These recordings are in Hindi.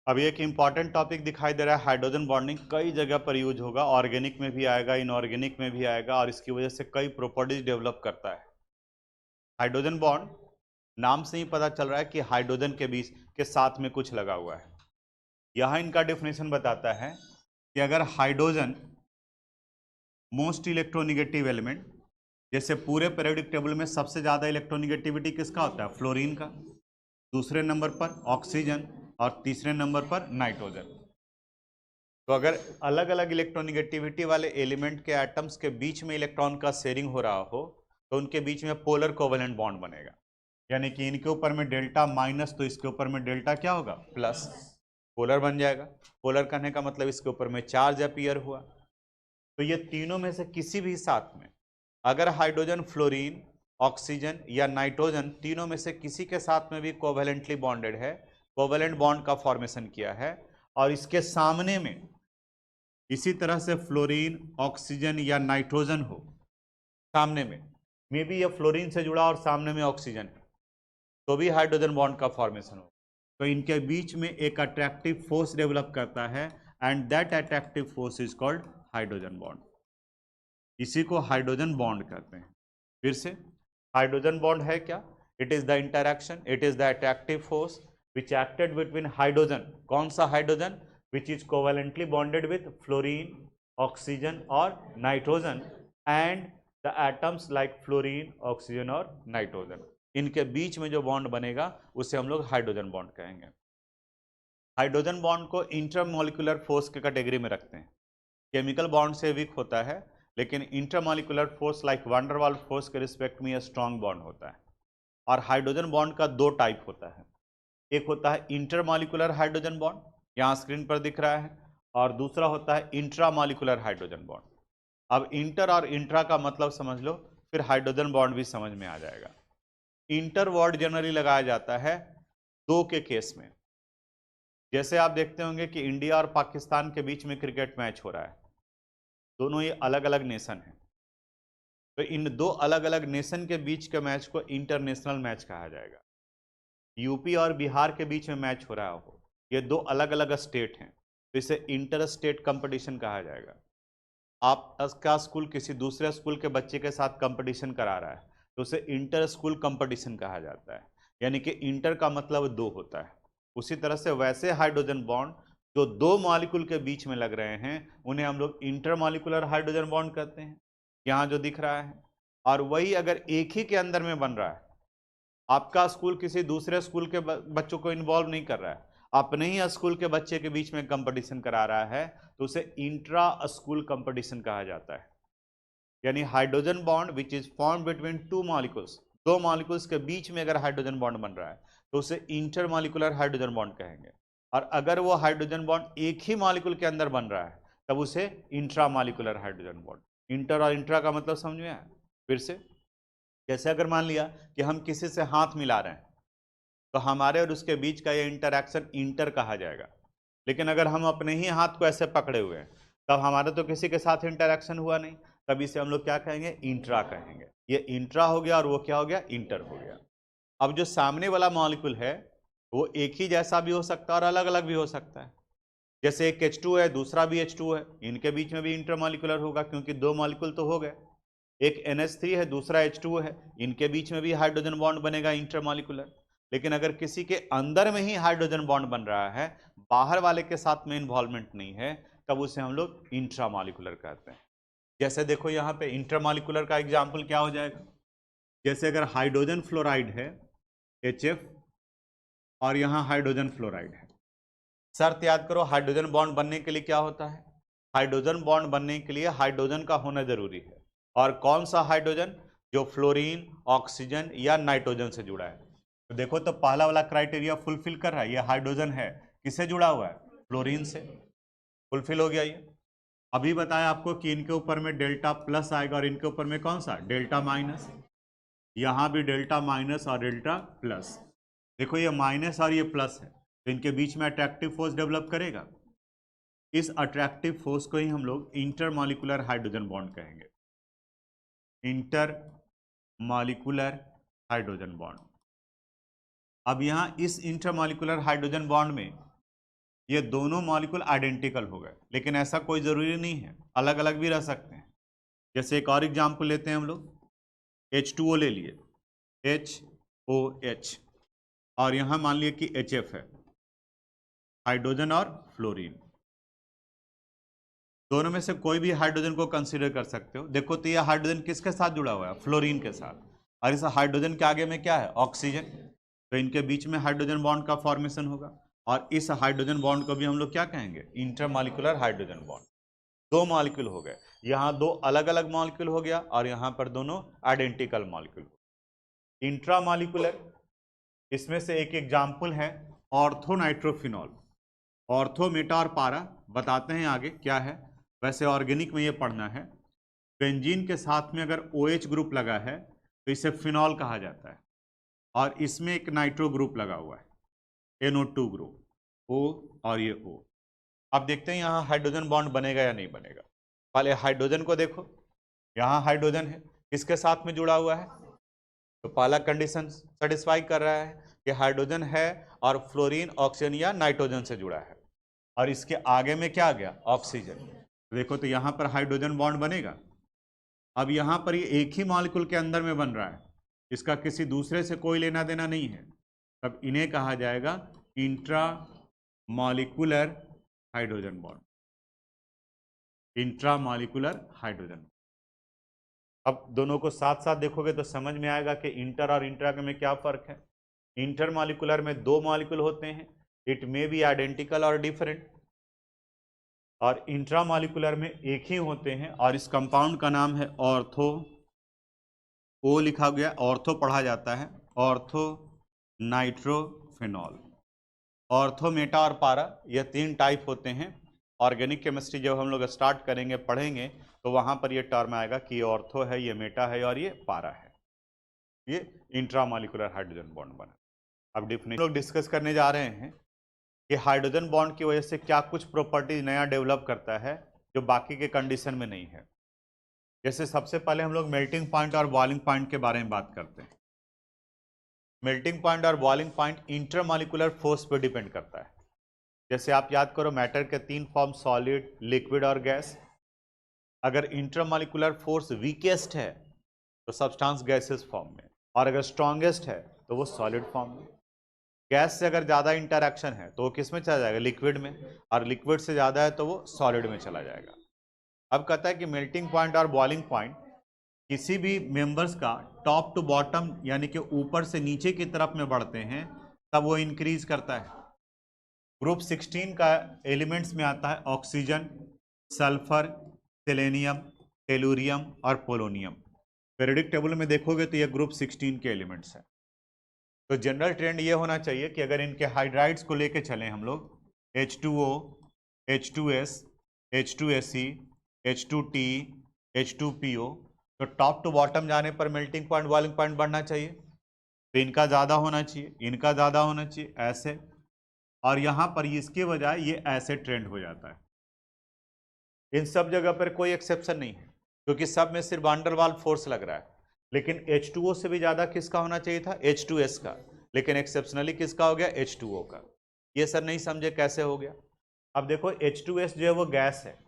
अभी एक इंपॉर्टेंट टॉपिक दिखाई दे रहा है, हाइड्रोजन बॉन्डिंग कई जगह पर यूज होगा, ऑर्गेनिक में भी आएगा, इनऑर्गेनिक में भी आएगा और इसकी वजह से कई प्रॉपर्टीज डेवलप करता है। हाइड्रोजन बॉन्ड नाम से ही पता चल रहा है कि हाइड्रोजन के बीच के साथ में कुछ लगा हुआ है। यहाँ इनका डेफिनेशन बताता है कि अगर हाइड्रोजन मोस्ट इलेक्ट्रोनिगेटिव एलिमेंट, जैसे पूरे पीरियोडिक टेबल में सबसे ज्यादा इलेक्ट्रोनिगेटिविटी किसका होता है? फ्लोरीन का। दूसरे नंबर पर ऑक्सीजन और तीसरे नंबर पर नाइट्रोजन। तो अगर अलग अलग इलेक्ट्रोनिगेटिविटी वाले एलिमेंट के एटम्स के बीच में इलेक्ट्रॉन का शेयरिंग हो रहा हो तो उनके बीच में पोलर कोवेलेंट बॉन्ड बनेगा। यानी कि इनके ऊपर में डेल्टा माइनस तो इसके ऊपर में डेल्टा क्या होगा? प्लस। पोलर बन जाएगा। पोलर करने का मतलब इसके ऊपर में चार्ज अपीयर हुआ। तो ये तीनों में से किसी भी साथ में अगर हाइड्रोजन, फ्लोरीन, ऑक्सीजन या नाइट्रोजन तीनों में से किसी के साथ में भी कोवेलेंटली बॉन्डेड है, कोवेलेंट बॉन्ड का फॉर्मेशन किया है, और इसके सामने में इसी तरह से फ्लोरीन, ऑक्सीजन या नाइट्रोजन हो, सामने में मे बी ये फ्लोरीन से जुड़ा और सामने में ऑक्सीजन है, तो भी हाइड्रोजन बॉन्ड का फॉर्मेशन हो। तो इनके बीच में एक अट्रैक्टिव फोर्स डेवलप करता है and that attractive force is called hydrogen bond. इसी को हाइड्रोजन बॉन्ड कहते हैं। फिर से, हाइड्रोजन बॉन्ड है क्या? It is the interaction, it is the attractive force which acted between hydrogen, कौन सा hydrogen? Which is covalently bonded with fluorine, oxygen और nitrogen and the atoms like fluorine, oxygen और नाइट्रोजन। इनके बीच में जो बॉन्ड बनेगा उसे हम लोग हाइड्रोजन बॉन्ड कहेंगे। हाइड्रोजन बॉन्ड को इंटरमोलिकुलर फोर्स के कैटेगरी में रखते हैं। केमिकल बॉन्ड से वीक होता है, लेकिन intermolecular force like van der Waals force के रिस्पेक्ट में यह स्ट्रॉन्ग बॉन्ड होता है। और हाइड्रोजन बॉन्ड का दो टाइप होता है, एक होता है इंटरमोलिकुलर हाइड्रोजन बॉन्ड, यहाँ स्क्रीन पर दिख रहा है, और दूसरा होता है इंट्रामोलिकुलर हाइड्रोजन बॉन्ड। अब इंटर और इंट्रा का मतलब समझ लो, फिर हाइड्रोजन बॉन्ड भी समझ में आ जाएगा। इंटर वर्ड जनरली लगाया जाता है दो के केस में। जैसे आप देखते होंगे कि इंडिया और पाकिस्तान के बीच में क्रिकेट मैच हो रहा है, दोनों ये अलग अलग नेशन हैं, तो इन दो अलग अलग नेशन के बीच के मैच को इंटरनेशनल मैच कहा जाएगा। यूपी और बिहार के बीच में मैच हो रहा हो, ये दो अलग अलग स्टेट हैं, तो इसे इंटर स्टेट कंपटीशन कहा जाएगा। आपका स्कूल किसी दूसरे स्कूल के बच्चे के साथ कंपटीशन करा रहा है तो उसे इंटर स्कूल कंपटीशन कहा जाता है। यानी कि इंटर का मतलब दो होता है। उसी तरह से वैसे हाइड्रोजन बॉन्ड जो दो मॉलिक्यूल के बीच में लग रहे हैं उन्हें हम लोग इंटरमॉलिक्यूलर हाइड्रोजन बॉन्ड कहते हैं, यहाँ जो दिख रहा है। और वही अगर एक ही के अंदर में बन रहा है, आपका स्कूल किसी दूसरे स्कूल के बच्चों को इन्वॉल्व नहीं कर रहा है, अपने ही स्कूल के बच्चे के बीच में कंपटीशन करा रहा है, तो उसे इंट्रा स्कूल कंपटीशन कहा जाता है। यानी hydrogen bond which is form between two molecules, दो मॉलिक्यूल्स के बीच में अगर हाइड्रोजन बॉन्ड बन रहा है तो उसे इंटरमॉलिक्यूलर हाइड्रोजन बॉन्ड कहेंगे। और अगर वो हाइड्रोजन बॉन्ड एक ही मॉलिक्यूल के अंदर बन रहा है तब उसे इंट्रामॉलिक्यूलर हाइड्रोजन बॉन्ड। इंटर और इंट्रा का मतलब समझ में आया? फिर से, जैसे अगर मान लिया कि हम किसी से हाथ मिला रहे हैं तो हमारे और उसके बीच का ये इंटरैक्शन इंटर कहा जाएगा। लेकिन अगर हम अपने ही हाथ को ऐसे पकड़े हुए हैं तब हमारा तो किसी के साथ इंटरैक्शन हुआ नहीं, तब इसे हम लोग क्या कहेंगे? इंट्रा कहेंगे। ये इंट्रा हो गया और वो क्या हो गया? इंटर हो गया। अब जो सामने वाला मॉलिक्यूल है वो एक ही जैसा भी हो सकता है और अलग अलग भी हो सकता है। जैसे एक H2 है, दूसरा भी H2 है, इनके बीच में भी इंटरमॉलिक्यूलर होगा क्योंकि दो मॉलिक्यूल तो हो गए। एक NH3 है, दूसरा H2 है, इनके बीच में भी हाइड्रोजन बॉन्ड बनेगा इंटरमॉलिक्यूलर। लेकिन अगर किसी के अंदर में ही हाइड्रोजन बॉन्ड बन रहा है, बाहर वाले के साथ में इन्वॉल्वमेंट नहीं है, तब उसे हम लोग इंट्रामॉलिक्यूलर कहते हैं। जैसे देखो यहाँ पे इंटरमॉलिक्यूलर का एग्जाम्पल क्या हो जाएगा? जैसे अगर हाइड्रोजन फ्लोराइड है HF और यहाँ हाइड्रोजन फ्लोराइड है, शर्त याद करो, हाइड्रोजन बॉन्ड बनने के लिए क्या होता है? हाइड्रोजन बॉन्ड बनने के लिए हाइड्रोजन का होना जरूरी है। और कौन सा हाइड्रोजन? जो फ्लोरीन, ऑक्सीजन या नाइट्रोजन से जुड़ा है। तो देखो, तो पहला वाला क्राइटेरिया फुलफिल कर रहा है, ये हाइड्रोजन है, किससे जुड़ा हुआ है? फ्लोरीन से। फुलफिल हो गया ये। अभी बताया आपको कि इनके ऊपर में डेल्टा प्लस आएगा और इनके ऊपर में कौन सा? Delta minus. यहाँ भी डेल्टा माइनस और डेल्टा प्लस। देखो, ये माइनस और ये प्लस है तो इनके बीच में अट्रैक्टिव फोर्स डेवलप करेगा। इस अट्रैक्टिव फोर्स को ही हम लोग इंटरमॉलिक्यूलर हाइड्रोजन बॉन्ड कहेंगे। Inter molecular hydrogen bond. अब यहाँ इस इंटरमॉलिक्यूलर हाइड्रोजन बॉन्ड में ये दोनों मॉलिक्यूल आइडेंटिकल हो गए, लेकिन ऐसा कोई ज़रूरी नहीं है, अलग अलग भी रह सकते हैं। जैसे एक और एग्जाम्पल लेते हैं हम लोग, H2O ले लिए, HOH, और यहाँ मान लिया कि HF है, हाइड्रोजन और फ्लोरीन। दोनों में से कोई भी हाइड्रोजन को कंसीडर कर सकते हो। देखो तो ये हाइड्रोजन किसके साथ जुड़ा हुआ है? फ्लोरीन के साथ। और इस हाइड्रोजन के आगे में क्या है? ऑक्सीजन। तो इनके बीच में हाइड्रोजन बॉन्ड का फॉर्मेशन होगा, और इस हाइड्रोजन बॉन्ड को भी हम लोग क्या कहेंगे? Intermolecular hydrogen bond. दो मॉलिक्यूल हो गए, यहाँ दो अलग अलग मॉलिक्यूल हो गया, और यहाँ पर दोनों आइडेंटिकल मॉलिक्यूल। इंट्रामॉलिक्यूलर, इसमें से एक एग्जाम्पल है ऑर्थोनाइट्रोफिनॉल। ऑर्थो, मेटा और पारा बताते हैं आगे क्या है। वैसे ऑर्गेनिक में ये पढ़ना है। बेंजीन के साथ में अगर OH ग्रुप लगा है तो इसे फिनॉल कहा जाता है, और इसमें एक नाइट्रो ग्रुप लगा हुआ है, NO2 ग्रुप, O और ये O। अब देखते हैं यहाँ हाइड्रोजन बॉन्ड बनेगा या नहीं बनेगा। पहले हाइड्रोजन को देखो, यहाँ हाइड्रोजन है, किसके साथ में जुड़ा हुआ है? तो पहला कंडीशन सेटिस्फाई कर रहा है कि हाइड्रोजन है और फ्लोरीन ऑक्सीजन या नाइट्रोजन से जुड़ा है, और इसके आगे में क्या आ गया? ऑक्सीजन। देखो तो यहाँ पर हाइड्रोजन बॉन्ड बनेगा। अब यहाँ पर ये एक ही मॉलिक्यूल के अंदर में बन रहा है, इसका किसी दूसरे से कोई लेना देना नहीं है, तब इन्हें कहा जाएगा intra molecular hydrogen bond. Intra molecular hydrogen. अब दोनों को साथ साथ देखोगे तो समझ में आएगा कि इंटर और इंट्रा में क्या फर्क है। इंटर मॉलिक्यूलर में दो मॉलिक्यूल होते हैं, इट मे बी आइडेंटिकल और डिफरेंट, और इंट्रामॉलिक्यूलर में एक ही होते हैं, और इस कंपाउंड का नाम है ऑर्थो। ओ लिखा गया, ऑर्थो पढ़ा जाता है, ऑर्थो नाइट्रोफिनॉल। ऑर्थो, मेटा और पारा, ये तीन टाइप होते हैं। ऑर्गेनिक केमिस्ट्री जब हम लोग स्टार्ट करेंगे, पढ़ेंगे, तो वहाँ पर ये टर्म आएगा कि ये ऑर्थो है, ये मेटा है और ये पारा है। ये इंट्रामॉलिक्यूलर हाइड्रोजन बॉन्ड बना। अब डेफिनेशन लोग डिस्कस करने जा रहे हैं कि हाइड्रोजन बॉन्ड की वजह से क्या कुछ प्रॉपर्टीज नया डेवलप करता है जो बाकी के कंडीशन में नहीं है। जैसे सबसे पहले हम लोग मेल्टिंग पॉइंट और बॉइलिंग पॉइंट के बारे में बात करते हैं। मेल्टिंग पॉइंट और बॉइलिंग पॉइंट इंटरमॉलिक्यूलर फोर्स पर डिपेंड करता है। जैसे आप याद करो, मैटर के तीन फॉर्म, सॉलिड, लिक्विड और गैस। अगर इंटरमॉलिक्यूलर फोर्स वीकेस्ट है तो सब्सटेंस गैसेस फॉर्म में, और अगर स्ट्रॉन्गेस्ट है तो वो सॉलिड फॉर्म में। गैस से अगर ज़्यादा इंटरैक्शन है तो वो किस में चला जाएगा? लिक्विड में, और लिक्विड से ज़्यादा है तो वो सॉलिड में चला जाएगा। अब कहता है कि मेल्टिंग पॉइंट और बॉइलिंग पॉइंट किसी भी मेंबर्स का टॉप टू बॉटम यानी कि ऊपर से नीचे की तरफ में बढ़ते हैं तब वो इंक्रीज करता है। ग्रुप 16 का एलिमेंट्स में आता है ऑक्सीजन, सल्फर, सेलेनियम, टेलुरियम और पोलोनियम। पीरियोडिक टेबल में देखोगे तो ये ग्रुप 16 के एलिमेंट्स हैं। तो जनरल ट्रेंड ये होना चाहिए कि अगर इनके हाइड्राइड्स को लेके चलें हम लोग, H2O, H2S, H2Se, H2T, H2PO, तो टॉप टू बॉटम जाने पर मेल्टिंग पॉइंट, बॉइलिंग पॉइंट बढ़ना चाहिए। तो इनका ज़्यादा होना चाहिए, इनका ज़्यादा होना चाहिए, ऐसे। और यहाँ पर इसके बजाय ये ऐसे ट्रेंड हो जाता है। इन सब जगह पर कोई एक्सेप्शन नहीं है, क्योंकि सब में सिर्फ वान डेर वाल्स फोर्स लग रहा है। लेकिन H2O से भी ज़्यादा किसका होना चाहिए था? H2S का। लेकिन एक्सेप्शनली किसका हो गया? H2O का। ये सर नहीं समझे कैसे हो गया? अब देखो, H2S जो है वो गैस है,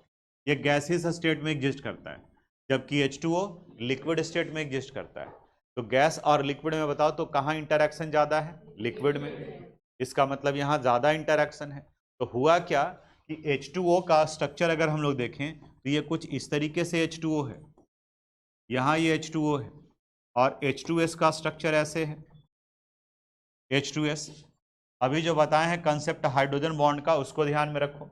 ये गैसियस स्टेट में एग्जिस्ट करता है, जबकि H2O लिक्विड स्टेट में एग्जिस्ट करता है। तो गैस और लिक्विड में बताओ तो कहाँ इंटरैक्शन ज़्यादा है? लिक्विड में। इसका मतलब यहाँ ज़्यादा इंटरैक्शन है। तो हुआ क्या कि H2O का स्ट्रक्चर अगर हम लोग देखें तो ये कुछ इस तरीके से H2O है, यहाँ ये H2O है, और H2S का स्ट्रक्चर ऐसे है, H2S। अभी जो बताए हैं कंसेप्ट हाइड्रोजन बॉन्ड का, उसको ध्यान में रखो।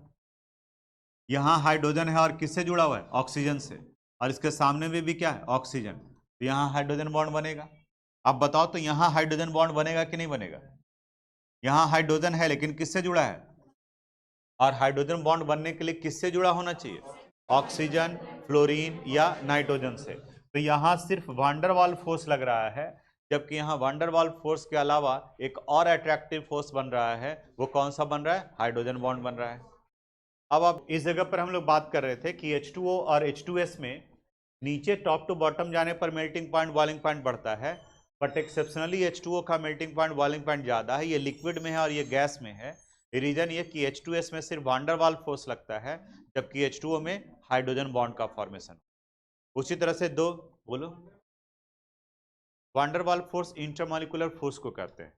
यहाँ हाइड्रोजन है और किससे जुड़ा हुआ है? ऑक्सीजन से, और इसके सामने भी क्या है? ऑक्सीजन। तो यहाँ हाइड्रोजन बॉन्ड बनेगा। अब बताओ तो यहाँ हाइड्रोजन बॉन्ड बनेगा कि नहीं बनेगा? यहाँ हाइड्रोजन है लेकिन किससे जुड़ा है? और हाइड्रोजन बॉन्ड बनने के लिए किससे जुड़ा होना चाहिए? ऑक्सीजन, फ्लोरीन या नाइट्रोजन से। तो यहाँ सिर्फ वान डेर वाल्स फोर्स लग रहा है, जबकि यहाँ वान डेर वाल्स फोर्स के अलावा एक और अट्रैक्टिव फोर्स बन रहा है। वो कौन सा बन रहा है? हाइड्रोजन बॉन्ड बन रहा है। अब इस जगह पर हम लोग बात कर रहे थे कि H2O और H2S में नीचे टॉप टू बॉटम जाने पर मेल्टिंग पॉइंट, बॉइलिंग पॉइंट बढ़ता है, बट एक्सेप्शनली H2O का मेल्टिंग पॉइंट, बॉइलिंग पॉइंट ज़्यादा है। ये लिक्विड में है और ये गैस में है, रीजन ये कि H2S में सिर्फ वान डेर वाल्स फोर्स लगता है, जबकि H2O में हाइड्रोजन बॉन्ड का फॉर्मेशन। उसी तरह से दो बोलो, van der Waals force intermolecular force को कहते हैं।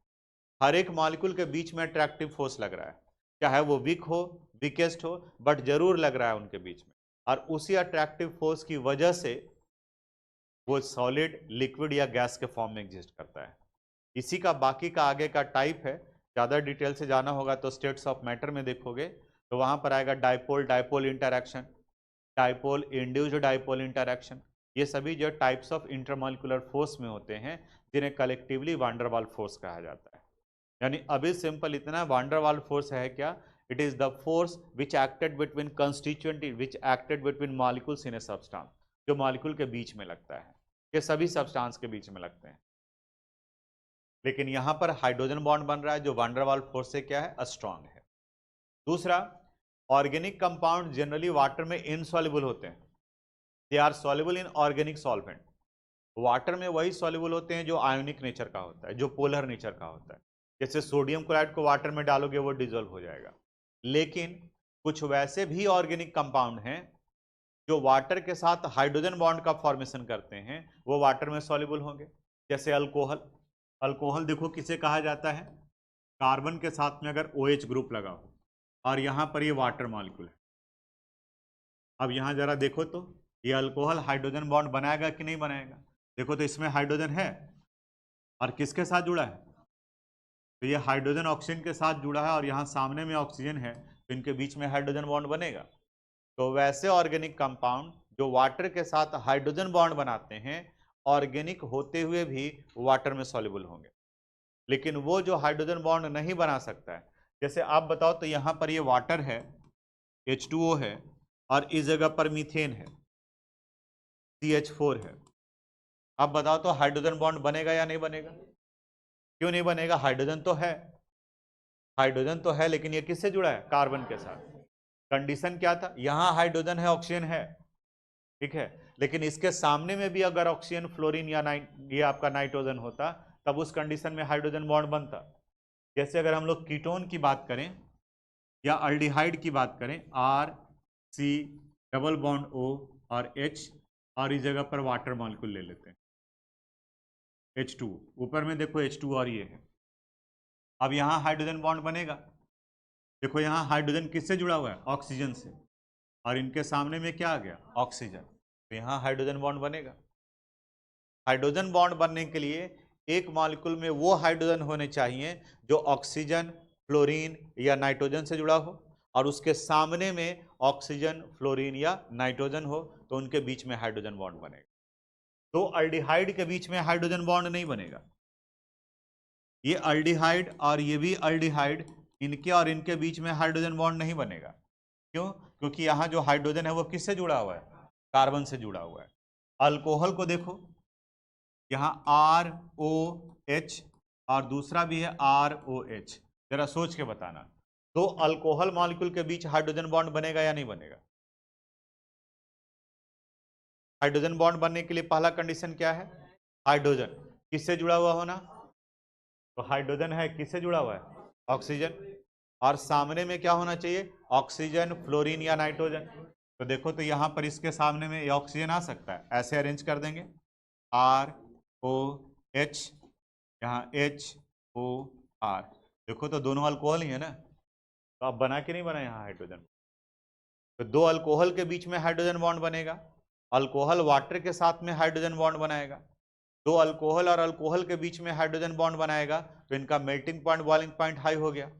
हर एक मॉलिक्यूल के बीच में अट्रैक्टिव फोर्स लग रहा है, चाहे वो वीक हो, वीकेस्ट हो, बट जरूर लग रहा है उनके बीच में, और उसी अट्रैक्टिव फोर्स की वजह से वो सॉलिड, लिक्विड या गैस के फॉर्म में एग्जिस्ट करता है। इसी का बाकी का आगे का टाइप है। ज़्यादा डिटेल से जाना होगा तो स्टेट्स ऑफ मैटर में देखोगे तो वहाँ पर आएगा dipole dipole interaction, dipole induced dipole interaction. ये सभी जो टाइप्स ऑफ इंटरमॉलिक्यूलर फोर्स में होते हैं, जिन्हें कलेक्टिवली वान डेर वाल्स फोर्स कहा जाता है। यानी अभी सिंपल इतना, वान डेर वाल्स फोर्स है क्या? It is the force which acted between constituent, which acted between molecules in a substance, जो मॉलिक्यूल के बीच में लगता है। ये सभी सब्सटेंस के बीच में लगते हैं, लेकिन यहां पर हाइड्रोजन बॉन्ड बन रहा है जो वान डेर वाल्स फोर्स से क्या है? स्ट्रांग है। दूसरा, ऑर्गेनिक कंपाउंड जनरली वाटर में इनसॉल्युबल होते हैं, they are soluble in organic solvent. Water में वही सॉल्युबल होते हैं जो आयोनिक नेचर का होता है, जो पोलर नेचर का होता है। जैसे सोडियम क्लोराइड को वाटर में डालोगे वो डिजोल्व हो जाएगा। लेकिन कुछ वैसे भी ऑर्गेनिक कंपाउंड हैं जो वाटर के साथ हाइड्रोजन बॉन्ड का फॉर्मेशन करते हैं, वो वाटर में सॉल्युबल होंगे। जैसे अल्कोहल, अल्कोहल देखो किसे कहा जाता है? कार्बन के साथ में अगर OH ग्रुप लगा हो और यहाँ पर ये वाटर मॉलिक्यूल है। अब यहाँ जरा देखो तो ये अल्कोहल हाइड्रोजन बॉन्ड बनाएगा कि नहीं बनाएगा? देखो तो इसमें हाइड्रोजन है और किसके साथ जुड़ा है? तो ये हाइड्रोजन ऑक्सीजन के साथ जुड़ा है और यहाँ सामने में ऑक्सीजन है, तो इनके बीच में हाइड्रोजन बॉन्ड बनेगा। तो वैसे ऑर्गेनिक कंपाउंड जो वाटर के साथ हाइड्रोजन बॉन्ड बनाते हैं, ऑर्गेनिक होते हुए भी वाटर में सॉल्युबल होंगे। लेकिन वो जो हाइड्रोजन बॉन्ड नहीं बना सकता है, जैसे आप बताओ तो यहाँ पर ये वाटर है, H2O है, और इस जगह पर मीथेन है, CH4 है। अब बताओ तो हाइड्रोजन बॉन्ड बनेगा या नहीं बनेगा? क्यों नहीं बनेगा? हाइड्रोजन तो है, हाइड्रोजन तो है, लेकिन ये किससे जुड़ा है? कार्बन के साथ। कंडीशन क्या था? यहां हाइड्रोजन है, ऑक्सीजन है, ठीक है, लेकिन इसके सामने में भी अगर ऑक्सीजन, फ्लोरीन या ये आपका नाइट्रोजन होता, तब उस कंडीशन में हाइड्रोजन बॉन्ड बनता। जैसे अगर हम लोग कीटोन की बात करें या अल्डिहाइड की बात करें, RC डबल बॉन्ड O और H, और इस जगह पर वाटर मॉलिक्यूल ले लेते हैं H2, ऊपर में देखो H2 और ये है। अब यहाँ हाइड्रोजन बॉन्ड बनेगा। देखो यहाँ हाइड्रोजन किससे जुड़ा हुआ है? ऑक्सीजन से, और इनके सामने में क्या आ गया? ऑक्सीजन। तो यहाँ हाइड्रोजन बॉन्ड बनेगा। हाइड्रोजन बॉन्ड बनने के लिए एक मॉलिक्यूल में वो हाइड्रोजन होने चाहिए जो ऑक्सीजन, फ्लोरीन या नाइट्रोजन से जुड़ा हो, और उसके सामने में ऑक्सीजन, फ्लोरीन या नाइट्रोजन हो, तो उनके बीच में हाइड्रोजन बॉन्ड बनेगा। तो अल्डिहाइड के बीच में हाइड्रोजन बॉन्ड नहीं बनेगा। ये अल्डिहाइड और ये भी अल्डिहाइड, इनके और इनके बीच में हाइड्रोजन बॉन्ड नहीं बनेगा। क्यों? क्योंकि यहाँ जो हाइड्रोजन है वो किससे जुड़ा हुआ है? कार्बन से जुड़ा हुआ है। अल्कोहल को देखो, यहाँ ROH और दूसरा भी है ROH। जरा सोच के बताना, दो अल्कोहल मॉलिक्यूल के बीच हाइड्रोजन बॉन्ड बनेगा या नहीं बनेगा? हाइड्रोजन बॉन्ड बनने के लिए पहला कंडीशन क्या है? हाइड्रोजन किससे जुड़ा हुआ होना? तो हाइड्रोजन है, किससे जुड़ा हुआ है? ऑक्सीजन, और सामने में क्या होना चाहिए? ऑक्सीजन, फ्लोरीन या नाइट्रोजन। तो देखो तो यहाँ पर इसके सामने में ये ऑक्सीजन आ सकता है, ऐसे अरेंज कर देंगे, ROH, यहाँ HOR। देखो तो दोनों अल्कोहल ही है ना, तो अब बना कि नहीं बना यहाँ हाइड्रोजन? तो दो अल्कोहल के बीच में हाइड्रोजन बॉन्ड बनेगा, अल्कोहल वाटर के साथ में हाइड्रोजन बॉन्ड बनाएगा, दो अल्कोहल और अल्कोहल के बीच में हाइड्रोजन बॉन्ड बनाएगा, तो इनका melting point, boiling point high हो गया।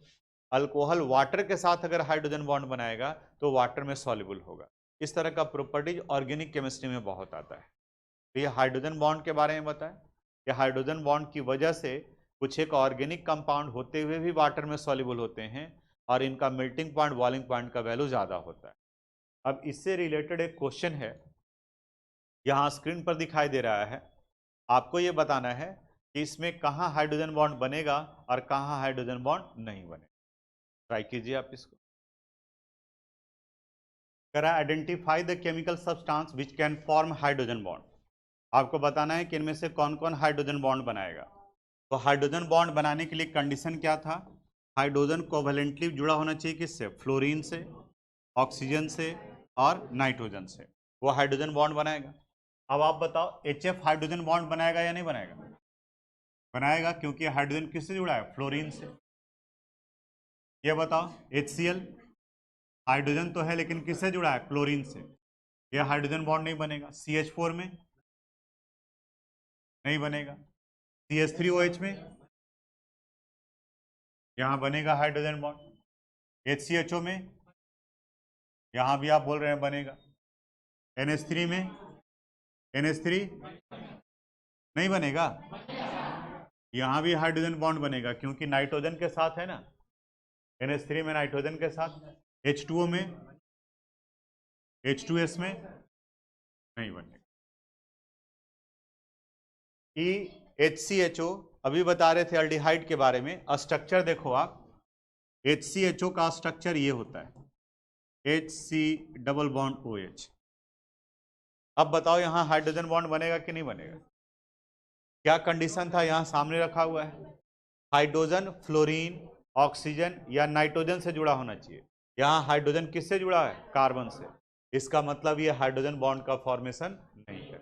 अल्कोहल वाटर के साथ अगर हाइड्रोजन बॉन्ड बनाएगा तो वाटर में सॉल्युबल होगा। इस तरह का प्रॉपर्टीज ऑर्गेनिक केमिस्ट्री में बहुत आता है। तो ये हाइड्रोजन बॉन्ड के बारे में बताएं कि हाइड्रोजन बॉन्ड की वजह से कुछ एक ऑर्गेनिक कंपाउंड होते हुए भी वाटर में सॉल्युबल होते हैं, और इनका मेल्टिंग पॉइंट, बॉइलिंग पॉइंट का वैल्यू ज़्यादा होता है। अब इससे रिलेटेड एक क्वेश्चन है, यहाँ स्क्रीन पर दिखाई दे रहा है। आपको ये बताना है कि इसमें कहाँ हाइड्रोजन बॉन्ड बनेगा और कहाँ हाइड्रोजन बॉन्ड नहीं बनेगा। ट्राई कीजिए आप इसको। करा identify the chemical substance which can form hydrogen bond. आपको बताना है कि इनमें से कौन कौन हाइड्रोजन बॉन्ड बनाएगा। तो हाइड्रोजन बॉन्ड बनाने के लिए कंडीशन क्या था? हाइड्रोजन कोवेलेंटली जुड़ा होना चाहिए किससे? फ्लोरीन से, ऑक्सीजन से और नाइट्रोजन से, वो हाइड्रोजन बॉन्ड बनाएगा। अब आप बताओ HF हाइड्रोजन बॉन्ड बनाएगा या नहीं बनाएगा? बनाएगा, क्योंकि हाइड्रोजन किससे जुड़ा है? फ्लोरीन से। ये बताओ HCl हाइड्रोजन तो है लेकिन किससे जुड़ा है? क्लोरीन से। यह हाइड्रोजन बॉन्ड नहीं बनेगा। CH4 में नहीं बनेगा। CH3OH में यहां बनेगा हाइड्रोजन बॉन्ड। HCHO में यहां भी आप बोल रहे हैं बनेगा। NH3 में NH3 नहीं बनेगा, यहां भी हाइड्रोजन बॉन्ड बनेगा क्योंकि नाइट्रोजन के साथ है ना। NH3 में नाइट्रोजन के साथ, H2O में, H2S में नहीं बनेगा। HCHO अभी बता रहे थे एल्डिहाइड के बारे में, स्ट्रक्चर देखो आप, HCHO का स्ट्रक्चर ये होता है, HC डबल बॉन्ड OH। अब बताओ यहां हाइड्रोजन बॉन्ड बनेगा कि नहीं बनेगा? क्या कंडीशन था? यहां सामने रखा हुआ है, हाइड्रोजन फ्लोरीन, ऑक्सीजन या नाइट्रोजन से जुड़ा होना चाहिए। यहां हाइड्रोजन किससे जुड़ा है? कार्बन से। इसका मतलब ये हाइड्रोजन बॉन्ड का फॉर्मेशन नहीं है।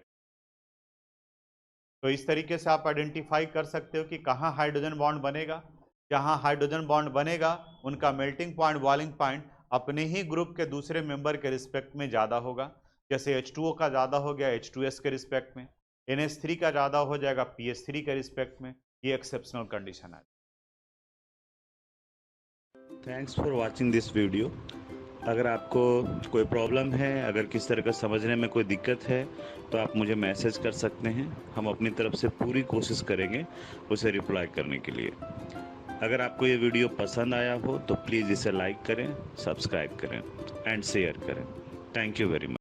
तो इस तरीके से आप आइडेंटिफाई कर सकते हो कि कहाँ हाइड्रोजन बॉन्ड बनेगा। जहाँ हाइड्रोजन बॉन्ड बनेगा उनका मेल्टिंग पॉइंट, बॉइलिंग पॉइंट अपने ही ग्रुप के दूसरे मेंबर के रिस्पेक्ट में ज़्यादा होगा। जैसे H2O का ज़्यादा हो गया H2S के रिस्पेक्ट में, NH3 का ज़्यादा हो जाएगा PH3 के रिस्पेक्ट में। ये एक्सेप्शनल कंडीशन है। Thanks for watching this video. अगर आपको कोई प्रॉब्लम है, अगर किस तरह का समझने में कोई दिक्कत है, तो आप मुझे मैसेज कर सकते हैं। हम अपनी तरफ से पूरी कोशिश करेंगे उसे रिप्लाई करने के लिए। अगर आपको ये वीडियो पसंद आया हो तो प्लीज़ इसे लाइक करें, सब्सक्राइब करें एंड शेयर करें। Thank you very much.